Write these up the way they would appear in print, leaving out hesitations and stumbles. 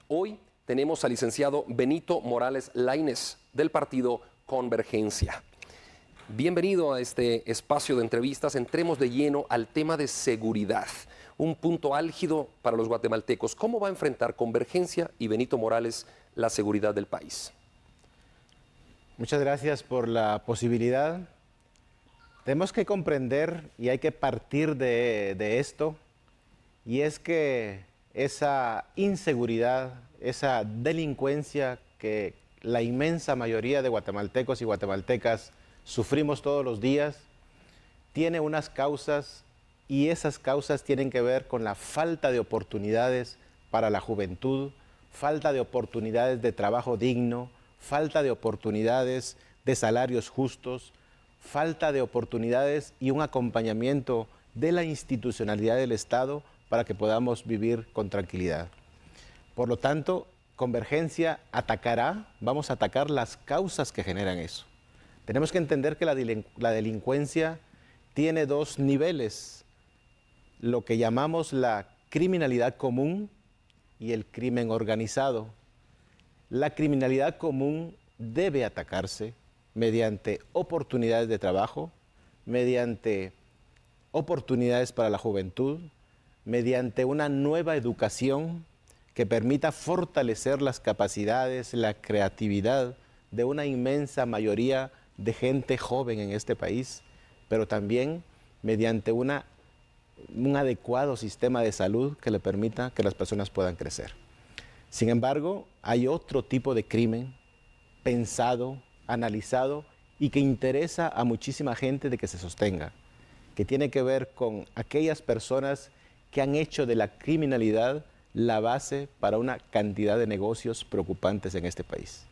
Hoy tenemos al licenciado Benito Morales Lainez del partido Convergencia. Bienvenido a este espacio de entrevistas. Entremos de lleno al tema de seguridad, un punto álgido para los guatemaltecos. ¿Cómo va a enfrentar Convergencia y Benito Morales la seguridad del país? Muchas gracias por la posibilidad. Tenemos que comprender y hay que partir de esto, y es que esa inseguridad, esa delincuencia que la inmensa mayoría de guatemaltecos y guatemaltecas sufrimos todos los días, tiene unas causas, y esas causas tienen que ver con la falta de oportunidades para la juventud, falta de oportunidades de trabajo digno, falta de oportunidades de salarios justos, falta de oportunidades y un acompañamiento de la institucionalidad del Estado para que podamos vivir con tranquilidad. Por lo tanto, Convergencia vamos a atacar las causas que generan eso. Tenemos que entender que la delincuencia tiene dos niveles, lo que llamamos la criminalidad común y el crimen organizado. La criminalidad común debe atacarse mediante oportunidades de trabajo, mediante oportunidades para la juventud, mediante una nueva educación que permita fortalecer las capacidades, la creatividad de una inmensa mayoría de gente joven en este país, pero también mediante un adecuado sistema de salud que le permita que las personas puedan crecer. Sin embargo, hay otro tipo de crimen pensado, analizado y que interesa a muchísima gente de que se sostenga, que tiene que ver con aquellas personas que han hecho de la criminalidad la base para una cantidad de negocios preocupantes en este país.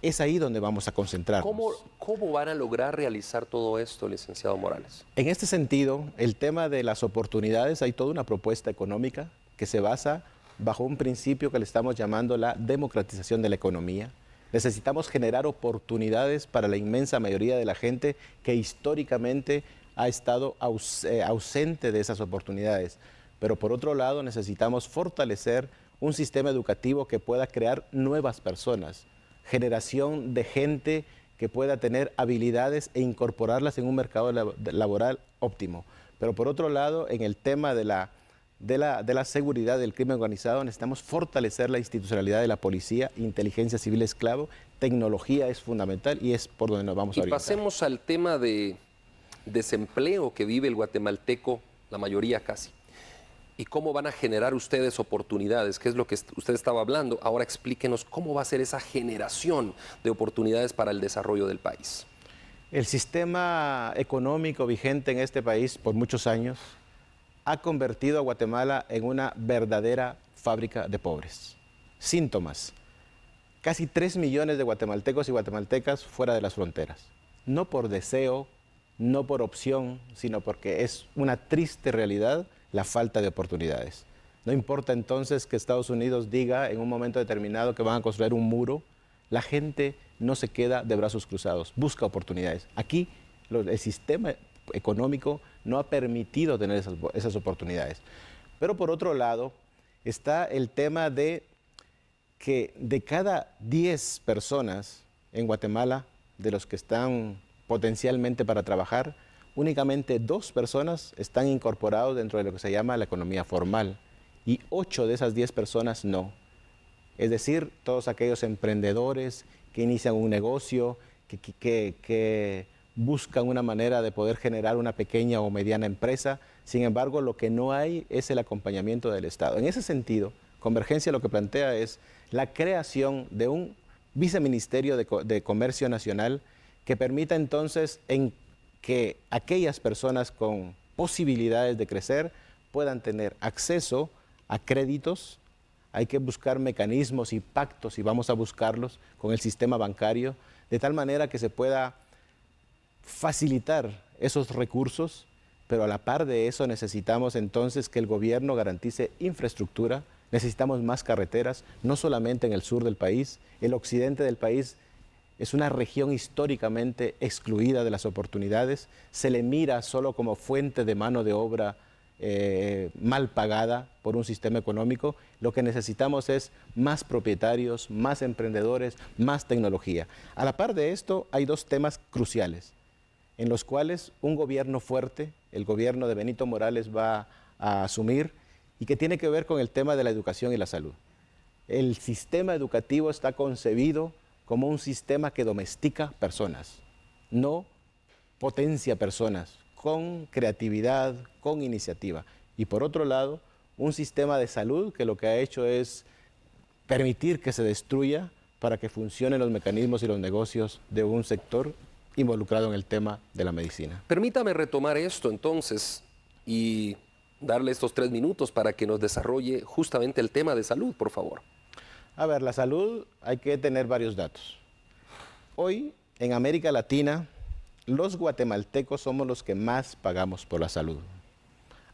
Es ahí donde vamos a concentrarnos. ¿Cómo van a lograr realizar todo esto, licenciado Morales? En este sentido, el tema de las oportunidades, hay toda una propuesta económica que se basa bajo un principio que le estamos llamando la democratización de la economía. Necesitamos generar oportunidades para la inmensa mayoría de la gente que históricamente ha estado ausente de esas oportunidades. Pero por otro lado, necesitamos fortalecer un sistema educativo que pueda crear nuevas personas, generación de gente que pueda tener habilidades e incorporarlas en un mercado laboral óptimo. Pero por otro lado, en el tema de la seguridad del crimen organizado, necesitamos fortalecer la institucionalidad de la policía, inteligencia civil es clave, tecnología es fundamental y es por donde nos vamos a orientar. Y pasemos al tema de desempleo que vive el guatemalteco, la mayoría casi. ¿Y cómo van a generar ustedes oportunidades? ¿Qué es lo que usted estaba hablando? Ahora explíquenos cómo va a ser esa generación de oportunidades para el desarrollo del país. El sistema económico vigente en este país por muchos años ha convertido a Guatemala en una verdadera fábrica de pobres. Síntomas: casi 3 millones de guatemaltecos y guatemaltecas fuera de las fronteras. No por deseo, no por opción, sino porque es una triste realidad la falta de oportunidades. No importa entonces que Estados Unidos diga en un momento determinado que van a construir un muro, la gente no se queda de brazos cruzados, busca oportunidades. Aquí el sistema económico no ha permitido tener esas oportunidades. Pero por otro lado está el tema de que de cada 10 personas en Guatemala, de los que están potencialmente para trabajar, únicamente 2 personas están incorporados dentro de lo que se llama la economía formal y 8 de esas 10 personas no. Es decir, todos aquellos emprendedores que inician un negocio, que buscan una manera de poder generar una pequeña o mediana empresa. Sin embargo, lo que no hay es el acompañamiento del Estado. En ese sentido, Convergencia lo que plantea es la creación de un viceministerio de Comercio Nacional que permita entonces que aquellas personas con posibilidades de crecer puedan tener acceso a créditos. Hay que buscar mecanismos y pactos, y vamos a buscarlos con el sistema bancario, de tal manera que se pueda facilitar esos recursos, pero a la par de eso necesitamos entonces que el gobierno garantice infraestructura, necesitamos más carreteras, no solamente en el sur del país, el occidente del país es una región históricamente excluida de las oportunidades, se le mira solo como fuente de mano de obra mal pagada por un sistema económico. Lo que necesitamos es más propietarios, más emprendedores, más tecnología. A la par de esto, hay dos temas cruciales en los cuales un gobierno fuerte, el gobierno de Benito Morales, va a asumir y que tiene que ver con el tema de la educación y la salud. El sistema educativo está concebido como un sistema que domestica personas, no potencia personas, con creatividad, con iniciativa. Y por otro lado, un sistema de salud que lo que ha hecho es permitir que se destruya para que funcionen los mecanismos y los negocios de un sector involucrado en el tema de la medicina. Permítame retomar esto entonces y darle estos 3 minutos para que nos desarrolle justamente el tema de salud, por favor. A ver, la salud hay que tener varios datos. Hoy, en América Latina, los guatemaltecos somos los que más pagamos por la salud.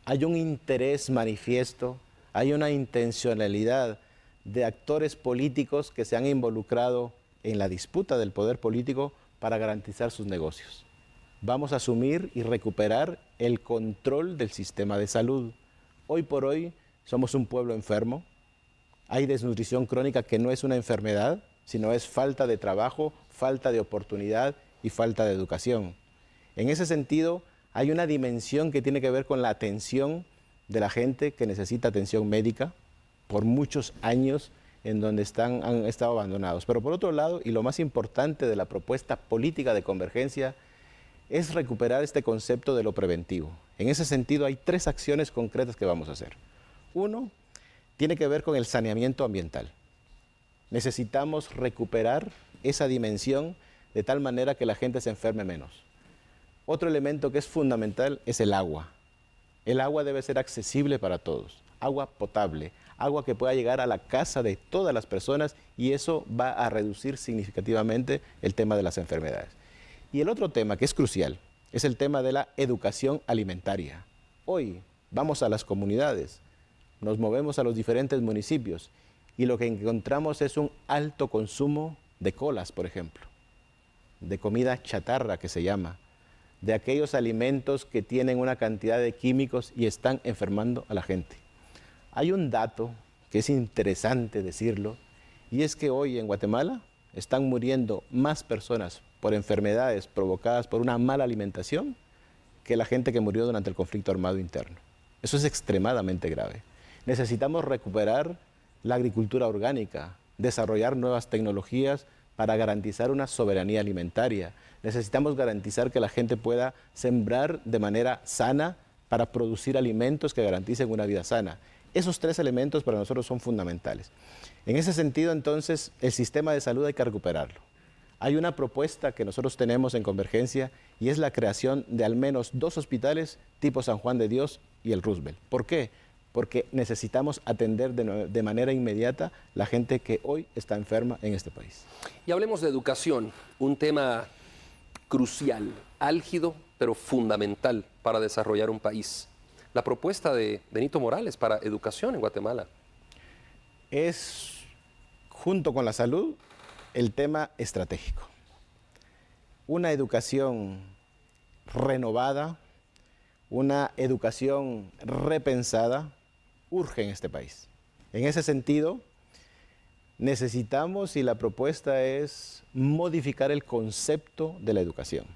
Hay un interés manifiesto, hay una intencionalidad de actores políticos que se han involucrado en la disputa del poder político para garantizar sus negocios. Vamos a asumir y recuperar el control del sistema de salud. Hoy por hoy somos un pueblo enfermo. Hay desnutrición crónica que no es una enfermedad, sino es falta de trabajo, falta de oportunidad y falta de educación. En ese sentido, hay una dimensión que tiene que ver con la atención de la gente que necesita atención médica por muchos años en donde han estado abandonados. Pero por otro lado, y lo más importante de la propuesta política de convergencia, es recuperar este concepto de lo preventivo. En ese sentido, hay 3 acciones concretas que vamos a hacer. Uno, tiene que ver con el saneamiento ambiental. Necesitamos recuperar esa dimensión de tal manera que la gente se enferme menos. Otro elemento que es fundamental es el agua. El agua debe ser accesible para todos, agua potable, agua que pueda llegar a la casa de todas las personas y eso va a reducir significativamente el tema de las enfermedades. Y el otro tema que es crucial es el tema de la educación alimentaria. Hoy vamos a las comunidades, nos movemos a los diferentes municipios y lo que encontramos es un alto consumo de colas, por ejemplo, de comida chatarra que se llama, de aquellos alimentos que tienen una cantidad de químicos y están enfermando a la gente. Hay un dato que es interesante decirlo y es que hoy en Guatemala están muriendo más personas por enfermedades provocadas por una mala alimentación que la gente que murió durante el conflicto armado interno. Eso es extremadamente grave. Necesitamos recuperar la agricultura orgánica, desarrollar nuevas tecnologías para garantizar una soberanía alimentaria. Necesitamos garantizar que la gente pueda sembrar de manera sana para producir alimentos que garanticen una vida sana. Esos 3 elementos para nosotros son fundamentales. En ese sentido, entonces, el sistema de salud hay que recuperarlo. Hay una propuesta que nosotros tenemos en Convergencia y es la creación de al menos 2 hospitales tipo San Juan de Dios y el Roosevelt. ¿Por qué? Porque necesitamos atender de manera inmediata la gente que hoy está enferma en este país. Y hablemos de educación, un tema crucial, álgido, pero fundamental para desarrollar un país. La propuesta de Benito Morales para educación en Guatemala. Es, junto con la salud, el tema estratégico. Una educación renovada, una educación repensada, urge en este país. En ese sentido, necesitamos y la propuesta es modificar el concepto de la educación.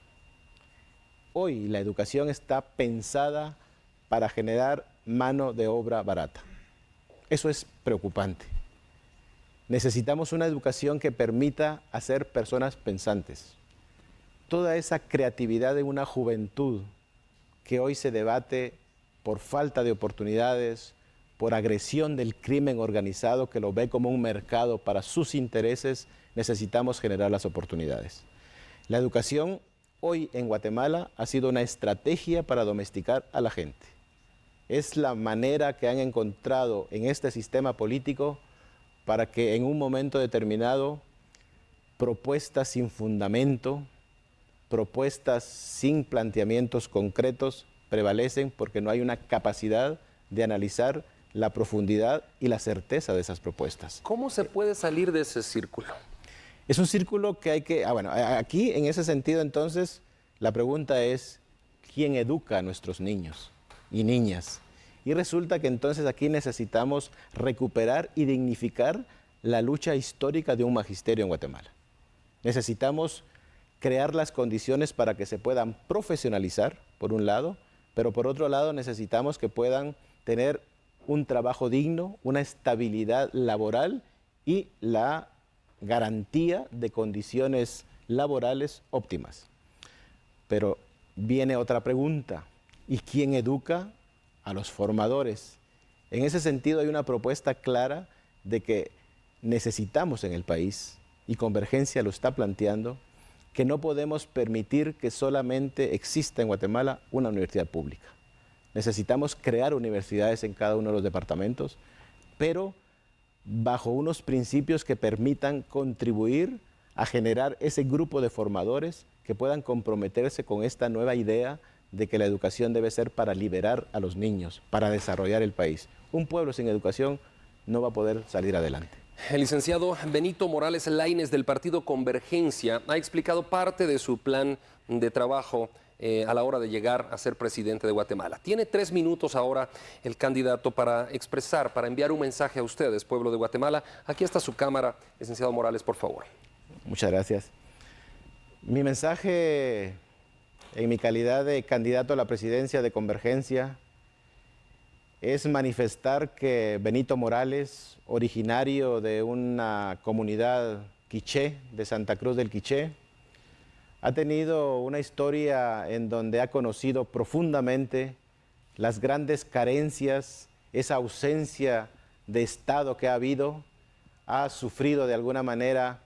Hoy la educación está pensada para generar mano de obra barata. Eso es preocupante. Necesitamos una educación que permita hacer personas pensantes. Toda esa creatividad de una juventud que hoy se debate por falta de oportunidades, por agresión del crimen organizado que lo ve como un mercado para sus intereses, necesitamos generar las oportunidades. La educación hoy en Guatemala ha sido una estrategia para domesticar a la gente. Es la manera que han encontrado en este sistema político para que en un momento determinado propuestas sin fundamento, propuestas sin planteamientos concretos prevalecen porque no hay una capacidad de analizar la profundidad y la certeza de esas propuestas. ¿Cómo se puede salir de ese círculo? Es un círculo que hay que... bueno, aquí en ese sentido entonces la pregunta es, ¿quién educa a nuestros niños y niñas? Y resulta que entonces aquí necesitamos recuperar y dignificar la lucha histórica de un magisterio en Guatemala. Necesitamos crear las condiciones para que se puedan profesionalizar, por un lado, pero por otro lado necesitamos que puedan tener un trabajo digno, una estabilidad laboral y la garantía de condiciones laborales óptimas. Pero viene otra pregunta: ¿y quién educa a los formadores? En ese sentido hay una propuesta clara de que necesitamos en el país, y Convergencia lo está planteando, que no podemos permitir que solamente exista en Guatemala una universidad pública. Necesitamos crear universidades en cada uno de los departamentos, pero bajo unos principios que permitan contribuir a generar ese grupo de formadores que puedan comprometerse con esta nueva idea de que la educación debe ser para liberar a los niños, para desarrollar el país. Un pueblo sin educación no va a poder salir adelante. El licenciado Benito Morales Laínez del partido Convergencia ha explicado parte de su plan de trabajo a la hora de llegar a ser presidente de Guatemala. Tiene 3 minutos ahora el candidato para expresar, para enviar un mensaje a ustedes, pueblo de Guatemala. Aquí está su cámara, licenciado Morales, por favor. Muchas gracias. Mi mensaje en mi calidad de candidato a la presidencia de Convergencia es manifestar que Benito Morales, originario de una comunidad quiché, de Santa Cruz del Quiché, ha tenido una historia en donde ha conocido profundamente las grandes carencias, esa ausencia de Estado que ha habido, ha sufrido de alguna manera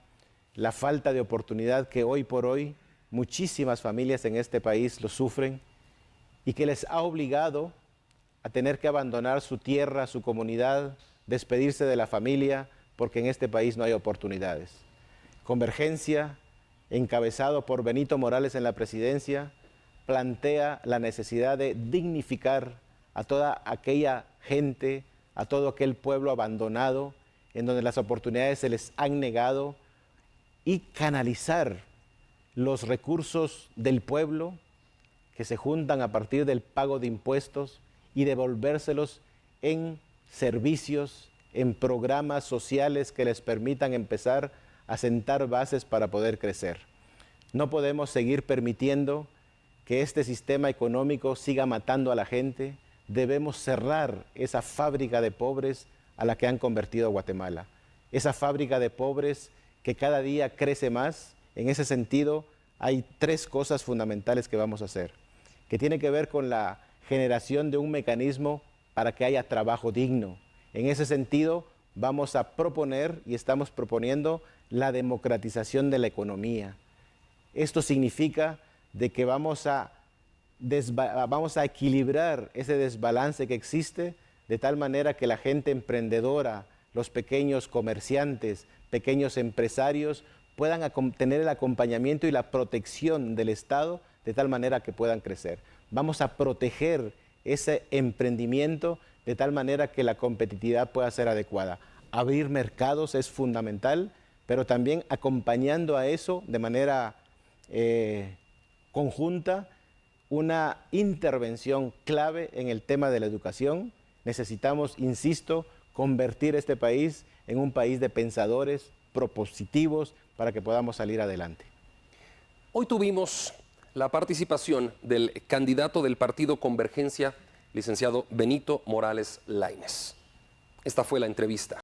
la falta de oportunidad que hoy por hoy muchísimas familias en este país lo sufren y que les ha obligado a tener que abandonar su tierra, su comunidad, despedirse de la familia, porque en este país no hay oportunidades. Convergencia, encabezado por Benito Morales en la presidencia, plantea la necesidad de dignificar a toda aquella gente, a todo aquel pueblo abandonado, en donde las oportunidades se les han negado, y canalizar los recursos del pueblo que se juntan a partir del pago de impuestos y devolvérselos en servicios, en programas sociales que les permitan empezar a sentar bases para poder crecer. No podemos seguir permitiendo que este sistema económico siga matando a la gente. Debemos cerrar esa fábrica de pobres a la que han convertido a Guatemala. Esa fábrica de pobres que cada día crece más. En ese sentido, hay 3 cosas fundamentales que vamos a hacer, que tiene que ver con la generación de un mecanismo para que haya trabajo digno. En ese sentido, vamos a proponer y estamos proponiendo la democratización de la economía. Esto significa de que vamos a equilibrar ese desbalance que existe de tal manera que la gente emprendedora, los pequeños comerciantes, pequeños empresarios puedan tener el acompañamiento y la protección del Estado de tal manera que puedan crecer. Vamos a proteger ese emprendimiento de tal manera que la competitividad pueda ser adecuada. Abrir mercados es fundamental, pero también acompañando a eso de manera conjunta una intervención clave en el tema de la educación. Necesitamos, insisto, convertir este país en un país de pensadores propositivos para que podamos salir adelante. Hoy tuvimos la participación del candidato del partido Convergencia, licenciado Benito Morales Laínez. Esta fue la entrevista.